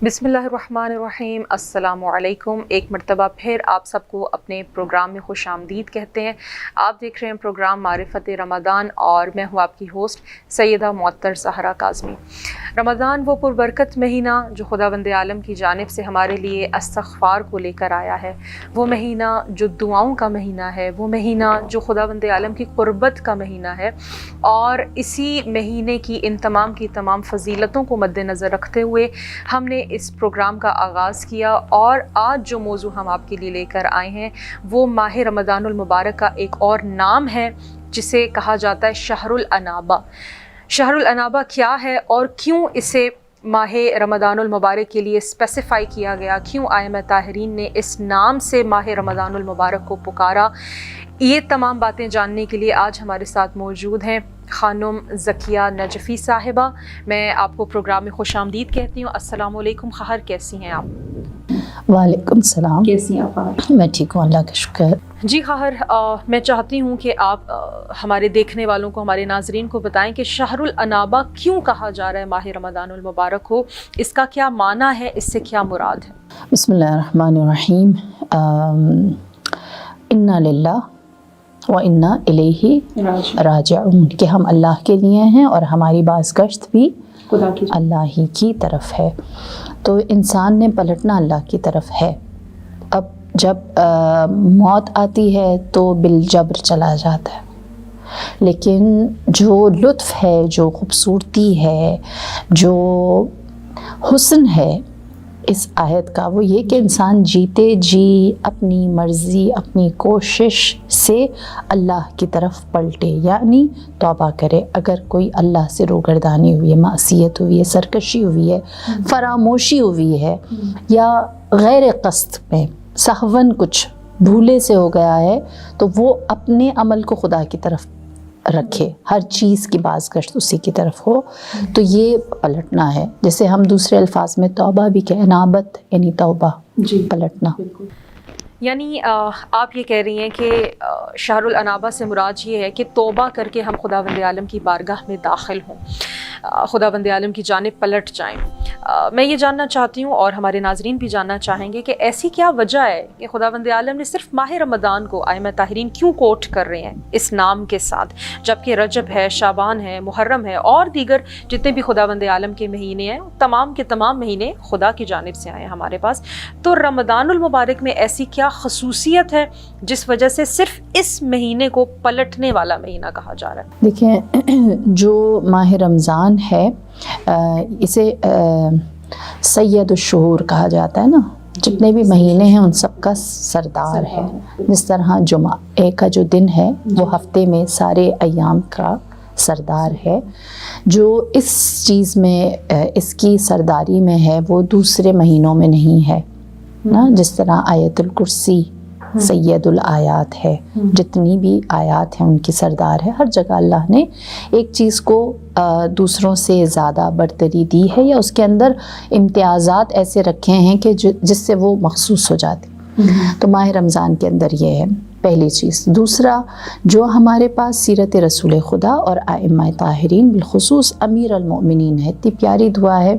بسم اللہ الرحمن الرحیم۔ السلام علیکم۔ ایک مرتبہ پھر آپ سب کو اپنے پروگرام میں خوش آمدید کہتے ہیں۔ آپ دیکھ رہے ہیں پروگرام معرفت رمضان اور میں ہوں آپ کی ہوسٹ سیدہ معطر زہرا کاظمی۔ رمضان وہ پربرکت مہینہ جو خداوند عالم کی جانب سے ہمارے لیے استغفار کو لے کر آیا ہے، وہ مہینہ جو دعاؤں کا مہینہ ہے، وہ مہینہ جو خداوند عالم کی قربت کا مہینہ ہے، اور اسی مہینے کی ان تمام فضیلتوں کو مد نظر رکھتے ہوئے ہم نے اس پروگرام کا آغاز کیا، اور آج جو موضوع ہم آپ کے لیے لے کر آئے ہیں وہ ماہ رمضان المبارک کا ایک اور نام ہے جسے کہا جاتا ہے شہر الانابہ۔ شہر الانابہ کیا ہے اور کیوں اسے ماہ رمضان المبارک کے لیے اسپیسیفائی کیا گیا، کیوں ائمہ طاہرین نے اس نام سے ماہ رمضان المبارک کو پکارا، یہ تمام باتیں جاننے کے لیے آج ہمارے ساتھ موجود ہیں خانم ذکیہ نجفی صاحبہ۔ میں آپ کو پروگرام میں خوش آمدید کہتی ہوں۔ السلام علیکم خہر، کیسی ہیں آپ؟ وعلیکم السلام، کیسی ہیں آپ؟ میں ٹھیک ہوں، اللہ کا شکر۔ جی خہر، میں چاہتی ہوں کہ آپ ہمارے دیکھنے والوں کو، ہمارے ناظرین کو بتائیں کہ شہر الانابہ کیوں کہا جا رہا ہے ماہ رمضان المبارک کو، اس کا کیا معنی ہے، اس سے کیا مراد ہے؟ بسم اللہ الرحمن الرحیم۔ انا للہ وَإِنَّا إِلَيْهِ راجعون، کہ ہم اللہ کے لیے ہیں اور ہماری بازگشت بھی اللہ ہی کی طرف ہے۔ تو انسان نے پلٹنا اللہ کی طرف ہے۔ اب جب موت آتی ہے تو بالجبر چلا جاتا ہے، لیکن جو لطف ہے، جو خوبصورتی ہے، جو حسن ہے اس آیت کا، وہ یہ کہ انسان جیتے جی اپنی مرضی، اپنی کوشش سے اللہ کی طرف پلٹے، یعنی توبہ کرے۔ اگر کوئی اللہ سے روگردانی ہوئی ہے، معصیت ہوئی ہے، سرکشی ہوئی ہے، فراموشی ہوئی ہے، یا غیر قصد میں سہون کچھ بھولے سے ہو گیا ہے، تو وہ اپنے عمل کو خدا کی طرف رکھے، ہر چیز کی بازگشت اسی کی طرف ہو، تو یہ پلٹنا ہے۔ جیسے ہم دوسرے الفاظ میں توبہ بھی کہ انابت یعنی توبہ، پلٹنا۔ یعنی آپ یہ کہہ رہی ہیں کہ شہر الانابہ سے مراد یہ ہے کہ توبہ کر کے ہم خداوند عالم کی بارگاہ میں داخل ہوں، خداوند عالم کی جانب پلٹ جائیں۔ میں یہ جاننا چاہتی ہوں اور ہمارے ناظرین بھی جاننا چاہیں گے کہ ایسی کیا وجہ ہے کہ خداوند عالم نے صرف ماہ رمضان کو ائمہ طاہرین کیوں کوٹ کر رہے ہیں اس نام کے ساتھ، جبکہ رجب ہے، شعبان ہے، محرم ہے، اور دیگر جتنے بھی خداوند عالم کے مہینے ہیں، تمام کے تمام مہینے خدا کی جانب سے آئے ہیں ہمارے پاس۔ تو رمضان المبارک میں ایسی کیا خصوصیت ہے جس وجہ سے صرف اس مہینے کو پلٹنے والا مہینہ کہا جا رہا ہے؟ دیکھیں، جو ماہ رمضان ہے اسے سید الشہور کہا جاتا ہے نا، جتنے بھی مہینے ہیں ان سب کا سردار ہے۔ جس طرح جمعہ کا جو دن ہے وہ ہفتے میں سارے ایام کا سردار ہے، جو اس چیز میں اس کی سرداری میں ہے وہ دوسرے مہینوں میں نہیں ہے نا۔ جس طرح آیت الکرسی سید الآیات ہے، جتنی بھی آیات ہیں ان کی سردار ہے۔ ہر جگہ اللہ نے ایک چیز کو دوسروں سے زیادہ برتری دی ہے، یا اس کے اندر امتیازات ایسے رکھے ہیں کہ جس سے وہ مخصوص ہو جاتی۔ تو ماہ رمضان کے اندر یہ ہے پہلی چیز۔ دوسرا، جو ہمارے پاس سیرت رسول خدا اور ائمہ طاہرین بالخصوص امیر المؤمنین ہے، اتنی پیاری دعا ہے۔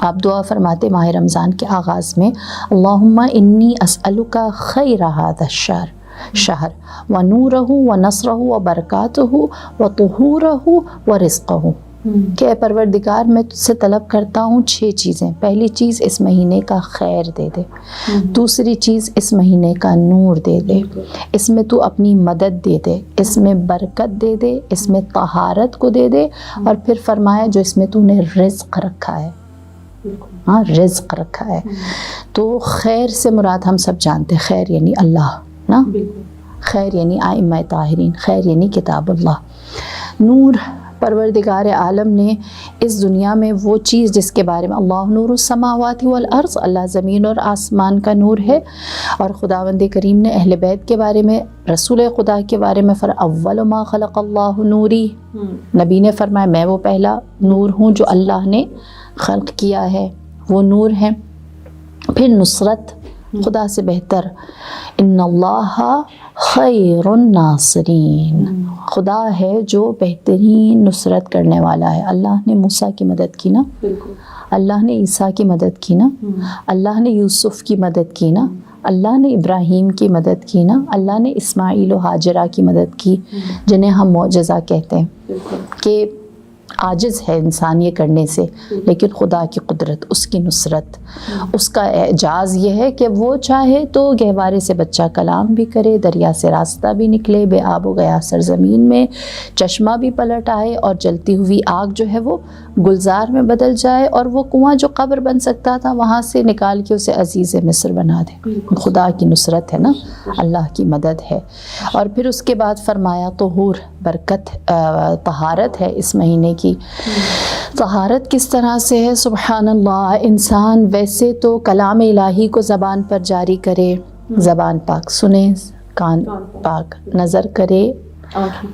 آپ دعا فرماتے ماہ رمضان کے آغاز میں، اللہم انی اسألک خیر ھذا الشہر ونورہ ونصرہ وبرکاتہ وطہورہ ورزقہ، کہ اے پروردگار میں تجھ سے طلب کرتا ہوں 6 چیزیں۔ پہلی چیز، اس مہینے کا خیر دے دے۔ دوسری چیز، اس مہینے کا نور دے دے، اس میں تو اپنی مدد دے دے، اس میں برکت دے دے، اس میں طہارت کو دے دے، اور پھر فرمایا جو اس میں تو نے رزق رکھا ہے، ہاں رزق رکھا ہے۔ تو خیر سے مراد ہم سب جانتے ہیں، خیر یعنی اللہ نا، خیر یعنی ائمہ طاہرین، خیر یعنی کتاب اللہ۔ نور، پروردگار عالم نے اس دنیا میں وہ چیز جس کے بارے میں اللہ نور السماوات والارض، اللہ زمین اور آسمان کا نور ہے، اور خداوند کریم نے اہل بیت کے بارے میں، رسول خدا کے بارے میں اول ما خلق اللہ نوری، نبی نے فرمایا میں وہ پہلا نور ہوں جو اللہ نے خلق کیا ہے، وہ نور ہے۔ پھر نصرت، خدا سے بہتر. ان اللہ خیر الناصرین، خدا ہے جو بہترین نصرت کرنے والا ہے. اللہ نے موسیٰ کی مدد کی نا، اللہ نے عیسیٰ کی مدد کی نا، اللہ نے یوسف کی مدد کی نا، اللہ نے ابراہیم کی مدد کی نا، اللہ نے اسماعیل و ہاجرہ کی مدد کی، جنہیں ہم معجزہ کہتے ہیں کہ عاجز ہے انسان یہ کرنے سے، لیکن خدا کی قدرت، اس کی نصرت، اس کا اعجاز یہ ہے کہ وہ چاہے تو گہوارے سے بچہ کلام بھی کرے، دریا سے راستہ بھی نکلے، بے آب و گیا سرزمین میں چشمہ بھی پلٹ آئے، اور جلتی ہوئی آگ جو ہے وہ گلزار میں بدل جائے، اور وہ کنواں جو قبر بن سکتا تھا وہاں سے نکال کے اسے عزیز مصر بنا دے. خدا کی نصرت ہے نا، اللہ کی مدد ہے. اور پھر اس کے بعد فرمایا طہور، برکت، طہارت ہے اس مہینے کی. طہارت کس طرح سے ہے؟ سبحان اللہ. انسان ویسے تو کلام الہی کو زبان پر جاری کرے، زبان پاک سنے، کان پاک نظر کرے،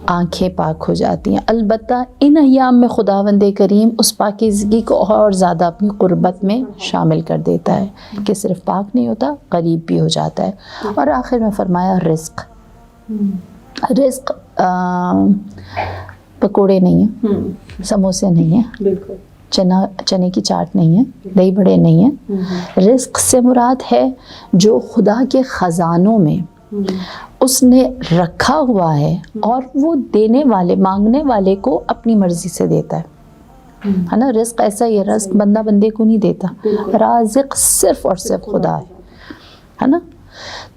آنکھیں پاک ہو جاتی ہیں. البتہ ان ایام میں خداوند کریم اس پاکیزگی کو اور زیادہ اپنی قربت میں شامل کر دیتا ہے کہ صرف پاک نہیں ہوتا، قریب بھی ہو جاتا ہے. اور آخر میں فرمایا رزق. رزق پکوڑے نہیں ہیں، سموسے نہیں ہیں، بالکل چنے کی چاٹ نہیں ہے، دہی بڑے نہیں ہیں. رزق سے مراد ہے جو خدا کے خزانوں میں اس نے رکھا ہوا ہے، اور وہ دینے والے، مانگنے والے کو اپنی مرضی سے دیتا ہے نا. رزق ایسا ہی ہے، رزق بندہ بندے کو نہیں دیتا، رازق صرف اور صرف خدا ہے نا.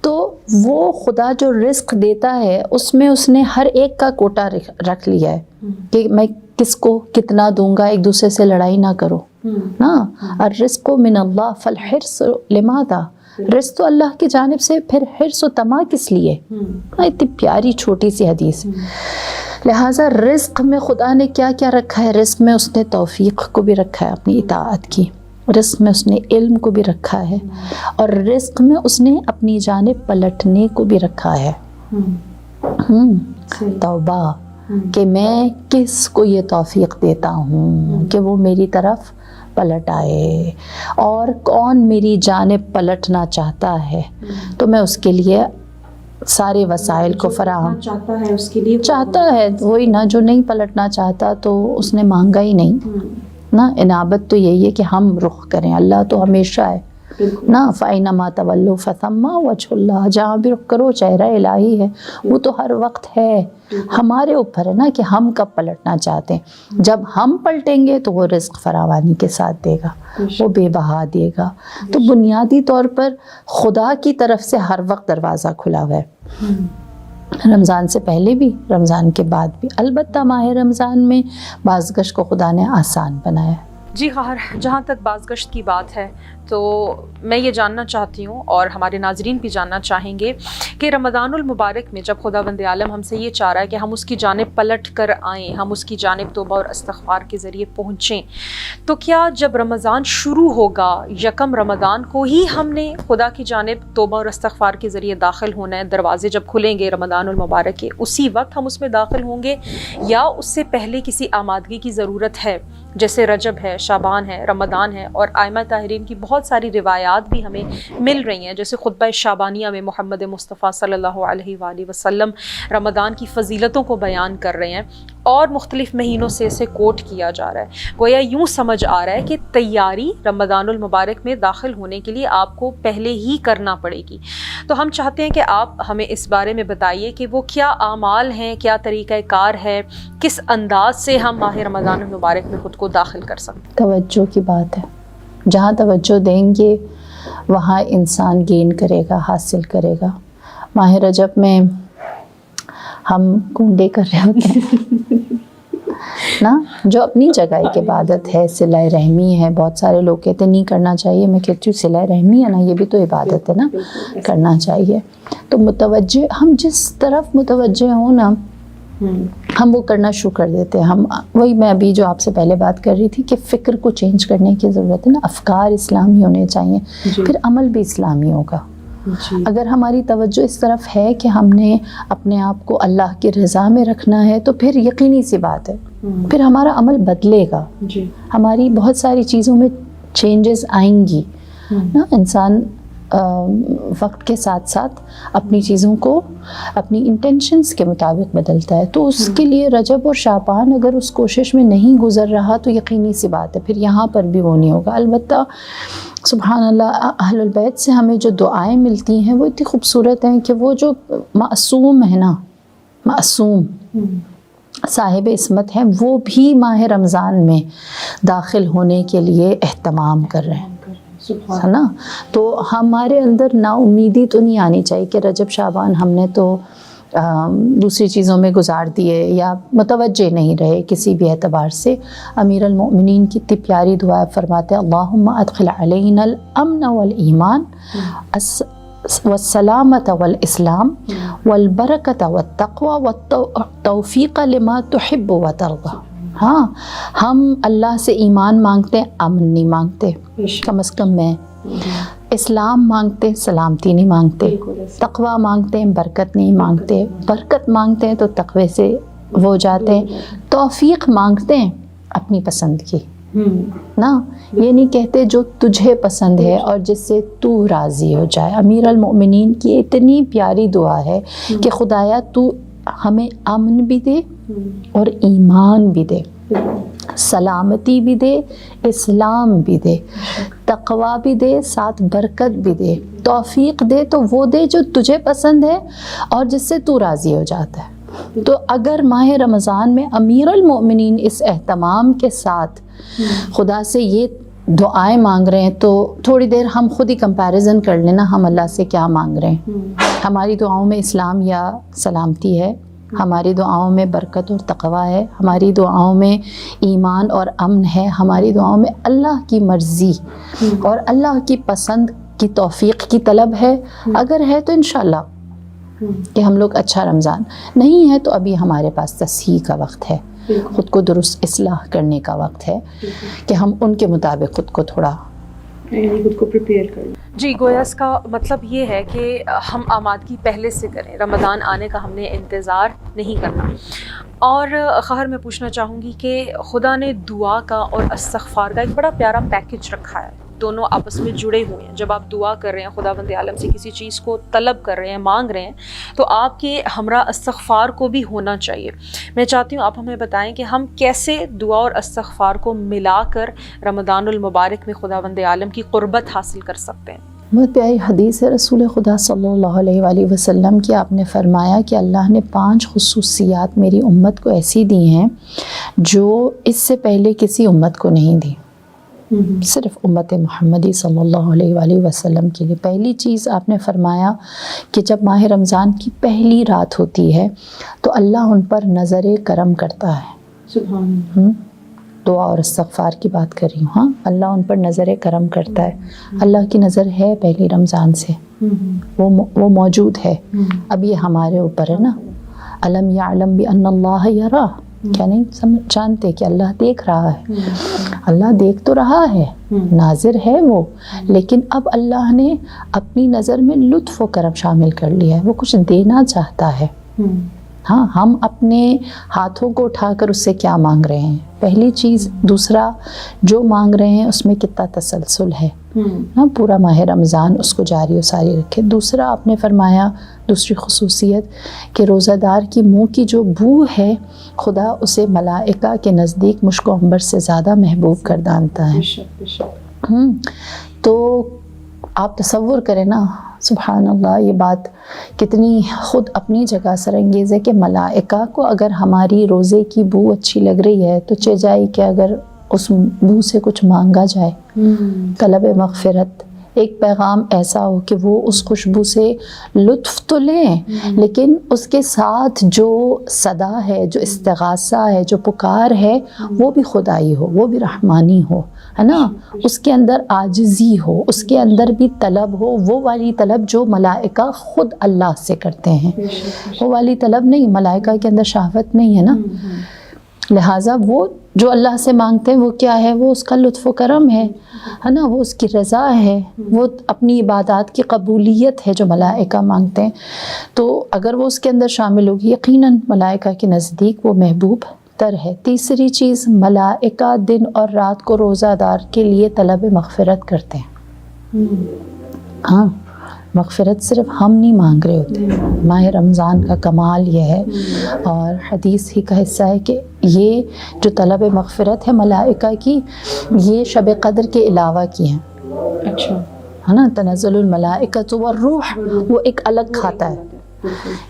تو وہ خدا جو رزق دیتا ہے اس میں اس نے ہر ایک کا کوٹا رکھ لیا ہے کہ میں کس کو کتنا دوں گا، ایک دوسرے سے لڑائی نہ کرو نا. الرزق من اللہ فالحرص لماذا، رزق تو اللہ کی جانب سے، پھر حرص و طمع کس لیے. اتنی پیاری چھوٹی سی حدیث. لہٰذا رزق میں خدا نے کیا کیا رکھا ہے؟ رزق میں اس نے توفیق کو بھی رکھا ہے اپنی اطاعت کی، رزق میں اس نے علم کو بھی رکھا ہے، اور رزق میں اس نے اپنی جانب پلٹنے کو بھی رکھا ہے. توبہ کہ میں کس کو یہ توفیق دیتا ہوں کہ وہ میری طرف پلٹ آئے، اور کون میری جانب پلٹنا چاہتا ہے تو میں اس کے لیے سارے وسائل کو فراہم چاہتا ہے، اس کے لیے چاہتا ہے. وہی نا، جو نہیں پلٹنا چاہتا تو اس نے مانگا ہی نہیں نا. انابت تو یہی ہے کہ ہم رخ کریں، اللہ تو ہمیشہ ہے نا. فَإِنَّمَا تَوَلُّوا فَثَمَّ وَجْهُ اللَّهِ، جہاں بھی رخ کرو چہرہ الہی ہے، وہ تو ہر وقت ہے. ہمارے اوپر ہے نا کہ ہم کب پلٹنا چاہتے ہیں. جب ہم پلٹیں گے تو وہ رزق فراوانی کے ساتھ دے گا، وہ بے بہا دے گا. تو بنیادی طور پر خدا کی طرف سے ہر وقت دروازہ کھلا ہوا ہے، رمضان سے پہلے بھی، رمضان کے بعد بھی. البتہ ماہ رمضان میں بازگشت کو خدا نے آسان بنایا ہے. جی خیر، جہاں تک بازگشت کی بات ہے تو میں یہ جاننا چاہتی ہوں، اور ہمارے ناظرین بھی جاننا چاہیں گے کہ رمضان المبارک میں جب خداوند عالم ہم سے یہ چاہ رہا ہے کہ ہم اس کی جانب پلٹ کر آئیں، ہم اس کی جانب توبہ اور استغفار کے ذریعے پہنچیں، تو کیا جب رمضان شروع ہوگا، یکم رمضان کو ہی ہم نے خدا کی جانب توبہ اور استغفار کے ذریعے داخل ہونا ہے؟ دروازے جب کھلیں گے رمضان المبارک کے، اسی وقت ہم اس میں داخل ہوں گے، یا اس سے پہلے کسی آمادگی کی ضرورت ہے؟ جیسے رجب ہے، شعبان ہے، رمضان ہے، اور ائمہ طاہرین کی بہت ساری روایات بھی ہمیں مل رہی ہیں، جیسے خطبہ شعبانیہ میں محمد مصطفیٰ صلی اللہ علیہ وآلہ وسلم رمضان کی فضیلتوں کو بیان کر رہے ہیں، اور مختلف مہینوں سے اسے کوٹ کیا جا رہا ہے. گویا یوں سمجھ آ رہا ہے کہ تیاری رمضان المبارک میں داخل ہونے کے لیے آپ کو پہلے ہی کرنا پڑے گی. تو ہم چاہتے ہیں کہ آپ ہمیں اس بارے میں بتائیے کہ وہ کیا اعمال ہیں، کیا طریقہ کار ہے، کس انداز سے ہم ماہ رمضان المبارک میں خود کو داخل کر سکتے ہیں. توجہ کی بات ہے، جہاں توجہ دیں گے وہاں انسان گین کرے گا، حاصل کرے گا. ماہ رجب میں ہم کنڈے کر رہے ہوتے ہیں نا، جو اپنی جگہ ایک عبادت ہے، صلہ رحمی ہے. بہت سارے لوگ کہتے ہیں نہیں کرنا چاہیے، میں کہتی ہوں صلہ رحمی ہے نا، یہ بھی تو عبادت ہے نا، کرنا چاہیے. تو متوجہ، ہم جس طرف متوجہ ہوں نا ہم وہ کرنا شروع کر دیتے ہیں. ہم وہی میں ابھی جو آپ سے پہلے بات کر رہی تھی کہ فکر کو چینج کرنے کی ضرورت ہے نا. افکار اسلامی ہونے چاہیے، پھر عمل بھی اسلامی ہوگا. اگر ہماری توجہ اس طرف ہے کہ ہم نے اپنے آپ کو اللہ کی رضا میں رکھنا ہے تو پھر یقینی سی بات ہے پھر ہمارا عمل بدلے گا. ہماری بہت ساری چیزوں میں چینجز آئیں گی نا. انسان وقت کے ساتھ ساتھ اپنی چیزوں کو اپنی انٹینشنز کے مطابق بدلتا ہے. تو اس کے لیے رجب اور شعبان اگر اس کوشش میں نہیں گزر رہا تو یقینی سی بات ہے پھر یہاں پر بھی وہ نہیں ہوگا. البتہ سبحان اللہ اہل البیت سے ہمیں جو دعائیں ملتی ہیں وہ اتنی خوبصورت ہیں کہ وہ جو معصوم ہے نا، معصوم صاحب عصمت ہیں، وہ بھی ماہ رمضان میں داخل ہونے کے لیے اہتمام کر رہے ہیں، ہے نا. تو ہمارے اندر نا امیدی تو نہیں آنی چاہیے کہ رجب شعبان ہم نے تو دوسری چیزوں میں گزار دیے یا متوجہ نہیں رہے کسی بھی اعتبار سے. امیر المؤمنین کی اتنی پیاری دعا فرماتے ہیں اللہم ادخل علینا الامن والایمان والسلامت والاسلام والبرکت والتقوی والتوفیق لما تحب وترضى. ہاں ہم اللہ سے ایمان مانگتے ہیں، امن نہیں مانگتے، کم از کم میں اسلام مانگتے ہیں، سلامتی نہیں مانگتے، تقوی مانگتے ہیں، برکت نہیں مانگتے، برکت مانگتے ہیں تو تقوی سے وہ جاتے ہیں، توفیق مانگتے ہیں اپنی پسند کی نا، یہ نہیں کہتے جو تجھے پسند ہے اور جس سے تو راضی ہو جائے. امیر المؤمنین کی اتنی پیاری دعا ہے کہ خدایا تو ہمیں امن بھی دے اور ایمان بھی دے، سلامتی بھی دے، اسلام بھی دے، تقوی بھی دے، ساتھ برکت بھی دے، توفیق دے تو وہ دے جو تجھے پسند ہے اور جس سے تو راضی ہو جاتا ہے. تو اگر ماہ رمضان میں امیر المؤمنین اس اہتمام کے ساتھ خدا سے یہ دعائیں مانگ رہے ہیں تو تھوڑی دیر ہم خود ہی کمپیریزن کر لینا ہم اللہ سے کیا مانگ رہے ہیں. ہماری دعاؤں میں اسلام یا سلامتی ہے، ہماری دعاؤں میں برکت اور تقوی ہے، ہماری دعاؤں میں ایمان اور امن ہے، ہماری دعاؤں میں اللہ کی مرضی اور اللہ کی پسند کی توفیق کی طلب ہے. اگر ہے تو انشاءاللہ کہ ہم لوگ اچھا رمضان، نہیں ہے تو ابھی ہمارے پاس تصحیح کا وقت ہے، خود کو درست اصلاح کرنے کا وقت ہے کہ ہم ان کے مطابق خود کو تھوڑا خود کو پریپیئر کریں. جی گویا اس کا مطلب یہ ہے کہ ہم آمادگی پہلے سے کریں، رمضان آنے کا ہم نے انتظار نہیں کرنا. اور خواہر میں پوچھنا چاہوں گی کہ خدا نے دعا کا اور استغفار کا ایک بڑا پیارا پیکج رکھا ہے، دونوں آپس میں جڑے ہوئے ہیں. جب آپ دعا کر رہے ہیں، خدا بند عالم سے کسی چیز کو طلب کر رہے ہیں، مانگ رہے ہیں، تو آپ کے ہمراہ استغفار کو بھی ہونا چاہیے. میں چاہتی ہوں آپ ہمیں بتائیں کہ ہم کیسے دعا اور استغفار کو ملا کر رمضان المبارک میں خدا بند عالم کی قربت حاصل کر سکتے ہیں. بہت پیاری حدیث ہے رسول خدا صلی اللہ علیہ وآلہ وسلم کی. آپ نے فرمایا کہ اللہ نے 5 خصوصیات میری امت کو ایسی دی ہیں جو اس سے پہلے کسی امت کو نہیں دی، صرف امت محمدی صلی اللہ علیہ وآلہ وسلم کے لیے. پہلی چیز آپ نے فرمایا کہ جب ماہ رمضان کی پہلی رات ہوتی ہے تو اللہ ان پر نظر کرم کرتا ہے. سبحان دعا اور استغفار کی بات کر رہی ہوں. ہاں اللہ ان پر نظر کرم کرتا ہے. اللہ کی نظر ہے پہلی رمضان سے، وہ موجود ہے. اب یہ ہمارے اوپر ہے نا، الم یعلم بان اللہ یرا، کیا نہیں جانتے کہ اللہ دیکھ رہا ہے. اللہ دیکھ تو رہا ہے، ناظر ہے وہ، لیکن اب اللہ نے اپنی نظر میں لطف و کرم شامل کر لیا ہے، وہ کچھ دینا چاہتا ہے. ہاں ہم اپنے ہاتھوں کو اٹھا کر اس سے کیا مانگ رہے ہیں، پہلی چیز. دوسرا جو مانگ رہے ہیں اس میں کتنا تسلسل ہے، نا پورا ماہ رمضان اس کو جاری و ساری رکھے. دوسرا آپ نے فرمایا، دوسری خصوصیت کہ روزہ دار کی منہ کی جو بو ہے خدا اسے ملائکہ کے نزدیک مشک و عنبر سے زیادہ محبوب کر دانتا ہے. تو آپ تصور کریں نا، سبحان اللہ، یہ بات کتنی خود اپنی جگہ سرانگیز ہے کہ ملائکہ کو اگر ہماری روزے کی بو اچھی لگ رہی ہے تو چاہیے کہ اگر اس بو سے کچھ مانگا جائے، طلب مغفرت، ایک پیغام ایسا ہو کہ وہ اس خوشبو سے لطف تو لیں، لیکن اس کے ساتھ جو صدا ہے، جو استغاثہ ہے، جو پکار ہے، وہ بھی خدائی ہو، وہ بھی رحمانی ہو، ہے نا. اس کے اندر عاجزی ہو، اس کے اندر بھی طلب ہو، وہ والی طلب جو ملائکہ خود اللہ سے کرتے ہیں. وہ والی طلب نہیں، ملائکہ کے اندر شہوت نہیں ہے نا، لہٰذا وہ جو اللہ سے مانگتے ہیں وہ کیا ہے، وہ اس کا لطف و کرم ہے نا، وہ اس کی رضا ہے، وہ اپنی عبادات کی قبولیت ہے جو ملائکہ مانگتے ہیں. تو اگر وہ اس کے اندر شامل ہوگی یقیناً ملائکہ کے نزدیک وہ محبوب تر ہے. تیسری چیز، ملائکہ دن اور رات کو روزہ دار کے لیے طلب مغفرت کرتے ہیں. ہاں مغفرت صرف ہم نہیں مانگ رہے ہوتے. ماہ رمضان کا کمال یہ ہے اور حدیث ہی کا حصہ ہے کہ یہ جو طلب مغفرت ہے ملائکہ کی، یہ شب قدر کے علاوہ کی ہیں. اچھا ہے نا، تنزل الملائکۃ والروح، وہ ایک الگ کھاتا ہے.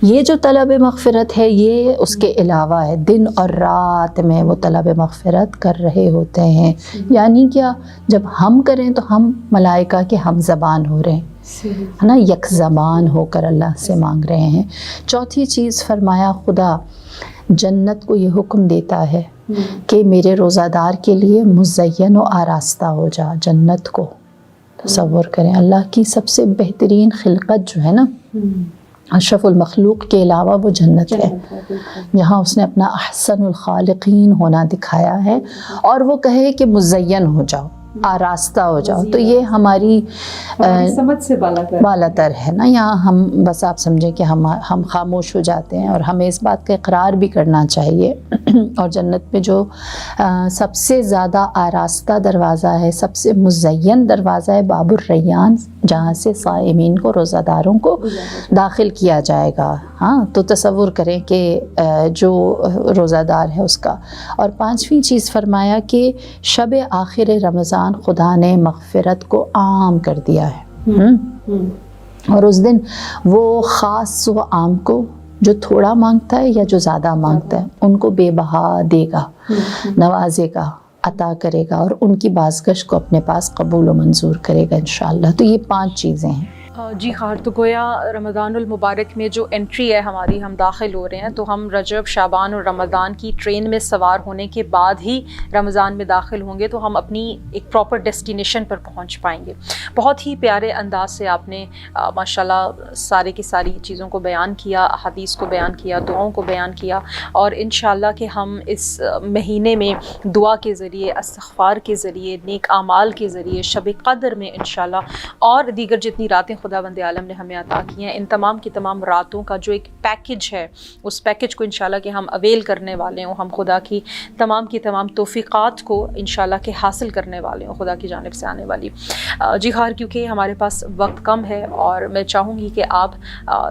یہ جو طلب مغفرت ہے یہ اس کے علاوہ ہے. دن اور رات میں وہ طلب مغفرت کر رہے ہوتے ہیں. یعنی کیا، جب ہم کریں تو ہم ملائکہ کے ہم زبان ہو رہے ہیں، ہے نا، یک زبان ہو کر اللہ سے مانگ رہے ہیں. چوتھی چیز فرمایا، خدا جنت کو یہ حکم دیتا ہے کہ میرے روزہ دار کے لیے مزین و آراستہ ہو جا. جنت کو تصور کریں، اللہ کی سب سے بہترین خلقت جو ہے نا، اشرف المخلوق کے علاوہ وہ جنت ہے، جہاں اس نے اپنا احسن الخالقین ہونا دکھایا ہے. اور وہ کہے کہ مزین ہو جاؤ، آراستہ ہو جاؤ، تو یہ ہماری سمجھ سے بالا تر ہے نا. یہاں ہم بس آپ سمجھیں کہ ہم خاموش ہو جاتے ہیں، اور ہمیں اس بات کا اقرار بھی کرنا چاہیے. اور جنت میں جو سب سے زیادہ آراستہ دروازہ ہے، سب سے مزین دروازہ ہے باب الریان، جہاں سے صائمین کو، روزہ داروں کو داخل کیا جائے گا. ہاں، تو تصور کریں کہ جو روزہ دار ہے اس کا. اور پانچویں چیز فرمایا کہ شب آخر رمضان خدا نے مغفرت کو عام کر دیا ہے. اور اس دن وہ خاص و عام کو، جو تھوڑا مانگتا ہے یا جو زیادہ مانگتا ہے، ان کو بے بہا دے گا، نوازے گا، عطا کرے گا، اور ان کی بازگشت کو اپنے پاس قبول و منظور کرے گا انشاءاللہ. تو یہ 5 چیزیں ہیں. جی ہاں، تو گویا رمضان المبارک میں جو انٹری ہے ہماری، ہم داخل ہو رہے ہیں، تو ہم رجب، شعبان اور رمضان کی ٹرین میں سوار ہونے کے بعد ہی رمضان میں داخل ہوں گے، تو ہم اپنی ایک پراپر ڈیسٹینیشن پر پہنچ پائیں گے. بہت ہی پیارے انداز سے آپ نے ماشاءاللہ سارے کی ساری چیزوں کو بیان کیا، حدیث کو بیان کیا، دعاؤں کو بیان کیا. اور انشاءاللہ کہ ہم اس مہینے میں دعا کے ذریعے، استغفار کے ذریعے، نیک اعمال کے ذریعے، شب قدر میں انشاءاللہ، اور دیگر جتنی راتیں خدا بند عالم نے ہمیں عطا کی ہیں، ان تمام کی تمام راتوں کا جو ایک پیکج ہے، اس پیکج کو انشاءاللہ کہ ہم اویل کرنے والے ہوں، ہم خدا کی تمام توفیقات کو انشاءاللہ کہ حاصل کرنے والے ہوں، خدا کی جانب سے آنے والی. جی ہاں، کیونکہ ہمارے پاس وقت کم ہے، اور میں چاہوں گی کہ آپ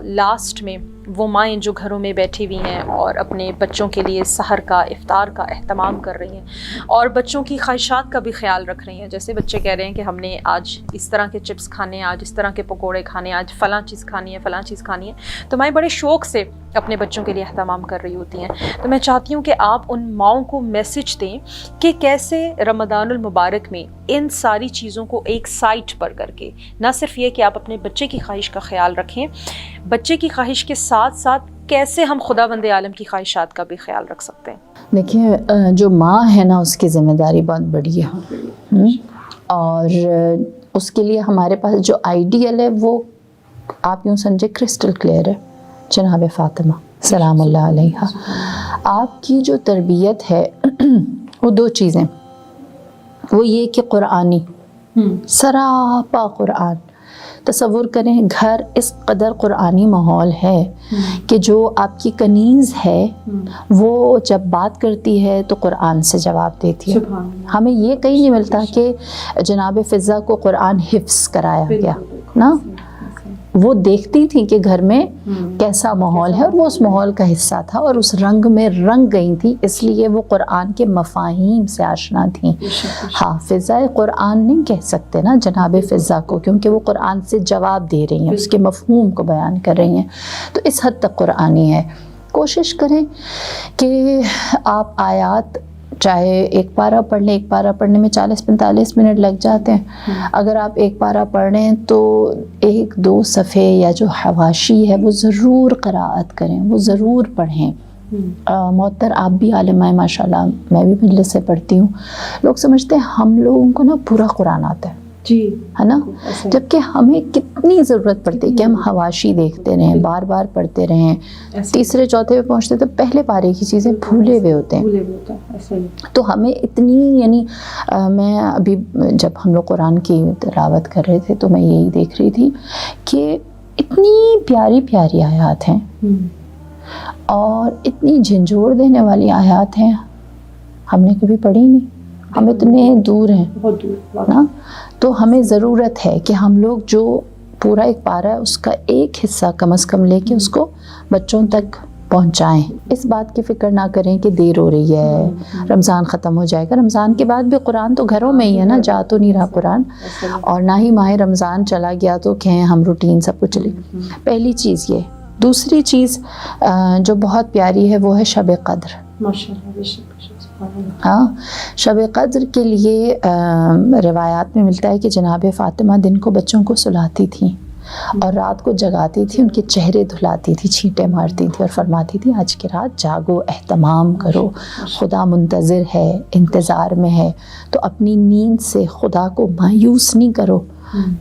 لاسٹ میں وہ مائیں جو گھروں میں بیٹھی ہوئی ہیں اور اپنے بچوں کے لیے سحر کا، افطار کا اہتمام کر رہی ہیں، اور بچوں کی خواہشات کا بھی خیال رکھ رہی ہیں. جیسے بچے کہہ رہے ہیں کہ ہم نے آج اس طرح کے چپس کھانے ہیں، آج اس طرح کے پکوڑے کھانے ہیں، آج فلاں چیز کھانی ہے، فلاں چیز کھانی ہے، تو مائیں بڑے شوق سے اپنے بچوں کے لیے اہتمام کر رہی ہوتی ہیں. تو میں چاہتی ہوں کہ آپ ان ماؤں کو میسج دیں کہ کیسے رمضان المبارک میں ان ساری چیزوں کو ایک سائٹ پر کر کے، نہ صرف یہ کہ آپ اپنے بچے کی خواہش کا خیال رکھیں، بچے کی خواہش کے ساتھ ساتھ کیسے ہم خدا بند عالم کی خواہشات کا بھی خیال رکھ سکتے ہیں. دیکھیں، جو ماں ہے نا، اس کی ذمہ داری بہت بڑی ہے، اور اس کے لیے ہمارے پاس جو آئیڈیل ہے وہ آپ یوں سمجھے کرسٹل کلیئر ہے. جناب فاطمہ سلام اللہ علیہا، آپ کی جو تربیت ہے وہ 2 چیزیں، وہ یہ کہ قرآنی، سراپا قرآن. تصور کریں گھر اس قدر قرآنی ماحول ہے کہ جو آپ کی کنیز ہے وہ جب بات کرتی ہے تو قرآن سے جواب دیتی ہے. ہمیں یہ کہیں نہیں ملتا کہ جناب فضا کو قرآن حفظ کرایا گیا نا، وہ دیکھتی تھی کہ گھر میں کیسا ماحول ہے، اور وہ اس ماحول کا حصہ تھا، اور اس رنگ میں رنگ گئی تھی، اس لیے وہ قرآن کے مفاہیم سے آشنا تھیں. حافظہ قرآن نہیں کہہ سکتے نا جناب فضا کو، کیونکہ وہ قرآن سے جواب دے رہی ہیں، اس کے مفہوم کو بیان کر رہی ہیں. تو اس حد تک قرآنی ہے. کوشش کریں کہ آپ آیات، چاہے ایک پارہ پڑھ لیں، ایک پارہ پڑھنے میں 40-45 منٹ لگ جاتے ہیں، اگر آپ ایک پارہ پڑھ رہے ہیں تو 1-2 صفحے یا جو حواشی ہے وہ ضرور قراءت کریں، وہ ضرور پڑھیں. معطر آپ بھی عالمہ ہیں ماشاءاللہ، میں بھی مجلس سے پڑھتی ہوں. لوگ سمجھتے ہیں ہم لوگوں کو نا پورا قرآن آتا ہے، جی ہے نا، جبکہ ہمیں کتنی ضرورت پڑتی ہے کہ ہم حواشی دیکھتے رہیں، بار بار پڑھتے رہیں. 3-4 پہ پہنچتے تو پہلے پارے کی چیزیں بھولے ہوئے ہوتے ہیں. تو ہمیں اتنی، یعنی میں ابھی جب ہم لوگ قرآن کی تلاوت کر رہے تھے تو میں یہی دیکھ رہی تھی کہ اتنی پیاری پیاری آیات ہیں اور اتنی جھنجھوڑ دینے والی آیات ہیں، ہم نے کبھی پڑھی نہیں، ہم اتنے دور ہیں نا. تو ہمیں ضرورت ہے کہ ہم لوگ جو پورا ایک پارہ ہے اس کا ایک حصہ کم از کم لے کے اس کو بچوں تک پہنچائیں. اس بات کی فکر نہ کریں کہ دیر ہو رہی ہے, رمضان ختم ہو جائے گا. رمضان کے بعد بھی قرآن تو گھروں میں ہی ہے نا, جا تو نہیں رہا قرآن, اور نہ ہی ماہ رمضان چلا گیا تو کہیں ہم روٹین سب کچھ چلے. پہلی چیز یہ. دوسری چیز جو بہت پیاری ہے وہ ہے شب قدر. ہاں, شب قدر کے لیے روایات میں ملتا ہے کہ جناب فاطمہ دن کو بچوں کو سلاتی تھیں اور رات کو جگاتی تھی, ان کے چہرے دھلاتی تھی, چھینٹے مارتی تھی اور فرماتی تھی آج کی رات جاگو, اہتمام کرو, خدا منتظر ہے, انتظار میں ہے, تو اپنی نیند سے خدا کو مایوس نہیں کرو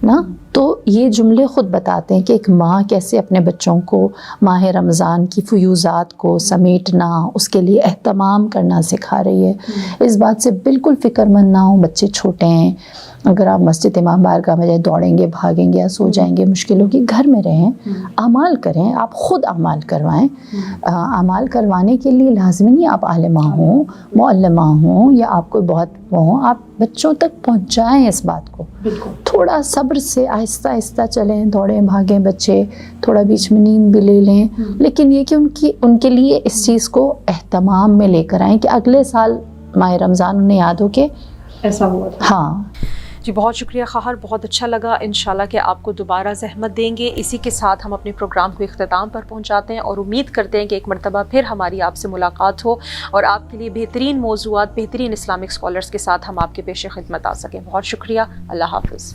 نا. تو یہ جملے خود بتاتے ہیں کہ ایک ماں کیسے اپنے بچوں کو ماہ رمضان کی فیوضات کو سمیٹنا, اس کے لیے اہتمام کرنا سکھا رہی ہے. اس بات سے بالکل فکر مند نہ ہوں, بچے چھوٹے ہیں, اگر آپ مسجد امام بارگاہ میں جائیں دوڑیں گے, بھاگیں گے یا سو جائیں گے, مشکل ہوگی. گھر میں رہیں, اعمال کریں, آپ خود اعمال کروائیں. اعمال کروانے کے لیے لازمی نہیں آپ عالمہ ہوں, معلمہ ہوں, یا آپ کوئی بہت وہ ہوں, آپ بچوں تک پہنچائیں اس بات کو. تھوڑا صبر سے آہستہ آہستہ چلیں, دوڑیں بھاگیں بچے, تھوڑا بیچ میں نیند بھی لے لیں, لیکن یہ کہ ان کے لیے اس چیز کو اہتمام میں لے کر آئیں کہ اگلے سال ماہ رمضان انہیں یاد ہو کہ ایسا ہوا تھا. ہاں جی بہت شکریہ خواہر, بہت اچھا لگا. انشاءاللہ کہ آپ کو دوبارہ زحمت دیں گے. اسی کے ساتھ ہم اپنے پروگرام کو اختتام پر پہنچاتے ہیں اور امید کرتے ہیں کہ ایک مرتبہ پھر ہماری آپ سے ملاقات ہو اور آپ کے لیے بہترین موضوعات, بہترین اسلامک اسکالرس کے ساتھ ہم آپ کے پیش خدمت آ سکیں. بہت شکریہ. اللہ حافظ.